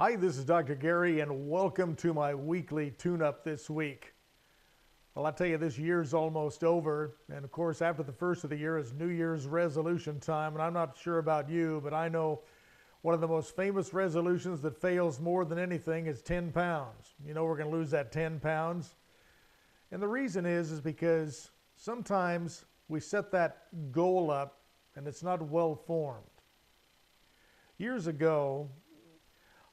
Hi, this is Dr. Gary, and welcome to my weekly tune-up this week. Well, I tell you, this year's almost over, and of course, after the first of the year is New Year's resolution time, and I'm not sure about you, but I know one of the most famous resolutions that fails more than anything is 10 pounds. You know we're going to lose that 10 pounds. And the reason is because sometimes we set that goal up, and it's not well formed. Years ago,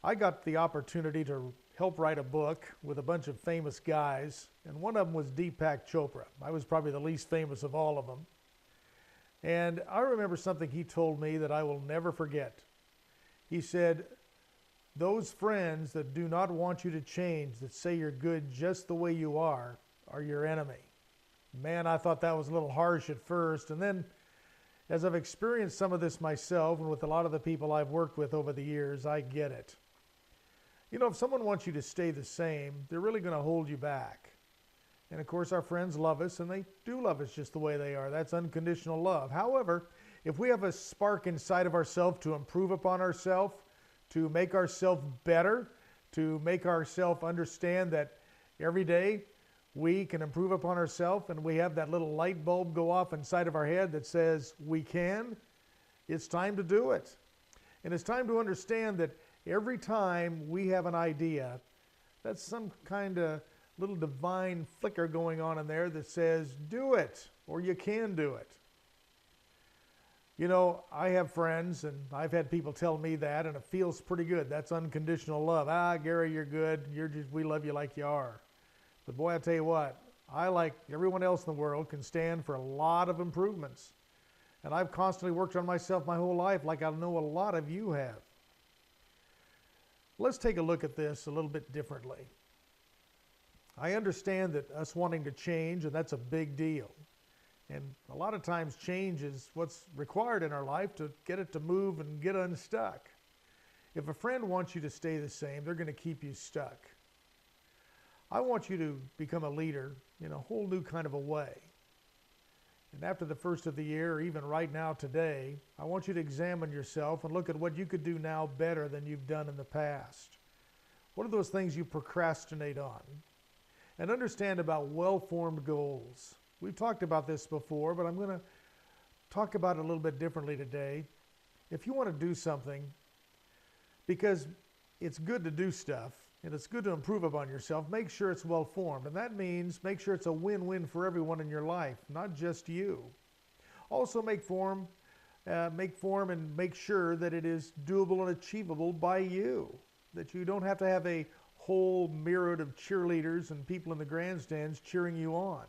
I got the opportunity to help write a book with a bunch of famous guys, and one of them was Deepak Chopra. I was probably the least famous of all of them. And I remember something he told me that I will never forget. He said, "Those friends that do not want you to change, that say you're good just the way you are your enemy." Man, I thought that was a little harsh at first, and then as I've experienced some of this myself and with a lot of the people I've worked with over the years, I get it. You know, if someone wants you to stay the same, they're really going to hold you back. And of course, our friends love us, and they do love us just the way they are. That's unconditional love. However, if we have a spark inside of ourselves to improve upon ourselves, to make ourselves better, to make ourselves understand that every day we can improve upon ourselves, and we have that little light bulb go off inside of our head that says we can, it's time to do it. And it's time to understand that every time we have an idea, that's some kind of little divine flicker going on in there that says, do it, or you can do it. You know, I have friends, and I've had people tell me that, and it feels pretty good. That's unconditional love. Gary, you're good. We love you like you are. But boy, I tell you what, I, like everyone else in the world, can stand for a lot of improvements. And I've constantly worked on myself my whole life, like I know a lot of you have. Let's take a look at this a little bit differently. I understand that us wanting to change, and that's a big deal. And a lot of times change is what's required in our life to get it to move and get unstuck. If a friend wants you to stay the same, they're going to keep you stuck. I want you to become a leader in a whole new kind of a way. And after the first of the year, or even right now today, I want you to examine yourself and look at what you could do now better than you've done in the past. What are those things you procrastinate on? And understand about well-formed goals. We've talked about this before, but I'm going to talk about it a little bit differently today. If you want to do something, because it's good to do stuff, and it's good to improve upon yourself, make sure it's well formed. And that means make sure it's a win-win for everyone in your life, not just you. Also make form and make sure that it is doable and achievable by you, that you don't have to have a whole myriad of cheerleaders and people in the grandstands cheering you on.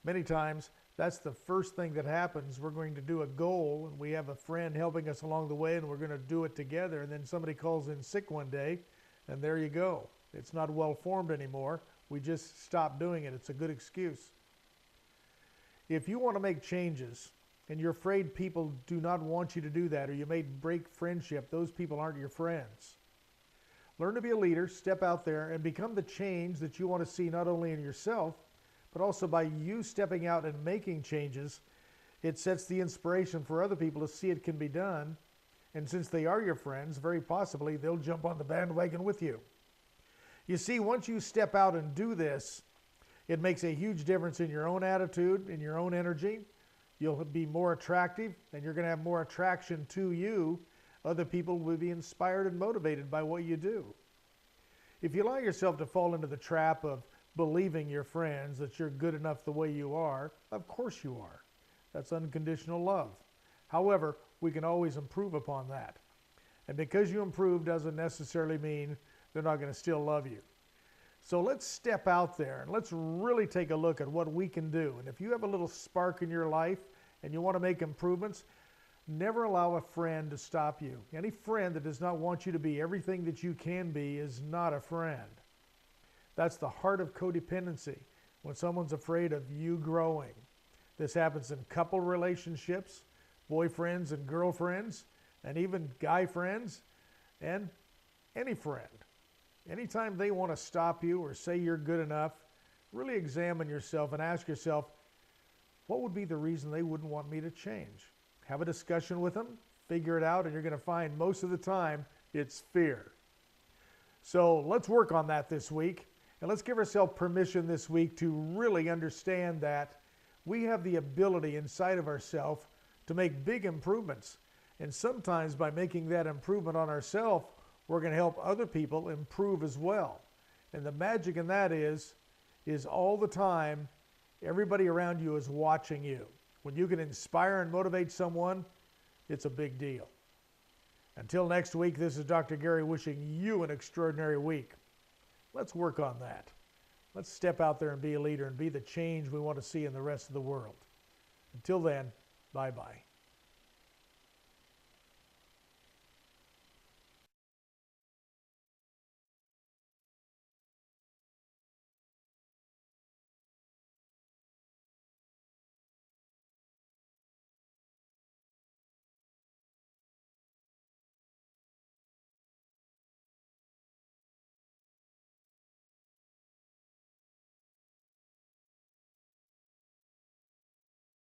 Many times, that's the first thing that happens. We're going to do a goal, and we have a friend helping us along the way, and we're going to do it together, and then somebody calls in sick one day, and there you go. It's not well formed anymore. We just stop doing it. It's a good excuse. If you want to make changes and you're afraid people do not want you to do that, or you may break friendship, those people aren't your friends. Learn to be a leader, step out there, and become the change that you want to see not only in yourself, but also by you stepping out and making changes. It sets the inspiration for other people to see it can be done. And since they are your friends, very possibly they'll jump on the bandwagon with you. You see, once you step out and do this, it makes a huge difference in your own attitude, in your own energy. You'll be more attractive, and you're going to have more attraction to you. Other people will be inspired and motivated by what you do. If you allow yourself to fall into the trap of believing your friends that you're good enough the way you are, of course you are. That's unconditional love. However, we can always improve upon that. And because you improve doesn't necessarily mean they're not going to still love you. So let's step out there and let's really take a look at what we can do. And if you have a little spark in your life and you want to make improvements, never allow a friend to stop you. Any friend that does not want you to be everything that you can be is not a friend. That's the heart of codependency, when someone's afraid of you growing. This happens in couple relationships, boyfriends and girlfriends, and even guy friends, and any friend. Anytime they want to stop you or say you're good enough, really examine yourself and ask yourself, what would be the reason they wouldn't want me to change? Have a discussion with them, figure it out, and you're going to find most of the time it's fear. So let's work on that this week. And let's give ourselves permission this week to really understand that we have the ability inside of ourselves to make big improvements. And sometimes by making that improvement on ourselves, we're going to help other people improve as well. And the magic in that is all the time, everybody around you is watching you. When you can inspire and motivate someone, it's a big deal. Until next week, this is Dr. Gary wishing you an extraordinary week. Let's work on that. Let's step out there and be a leader and be the change we want to see in the rest of the world. Until then, bye-bye.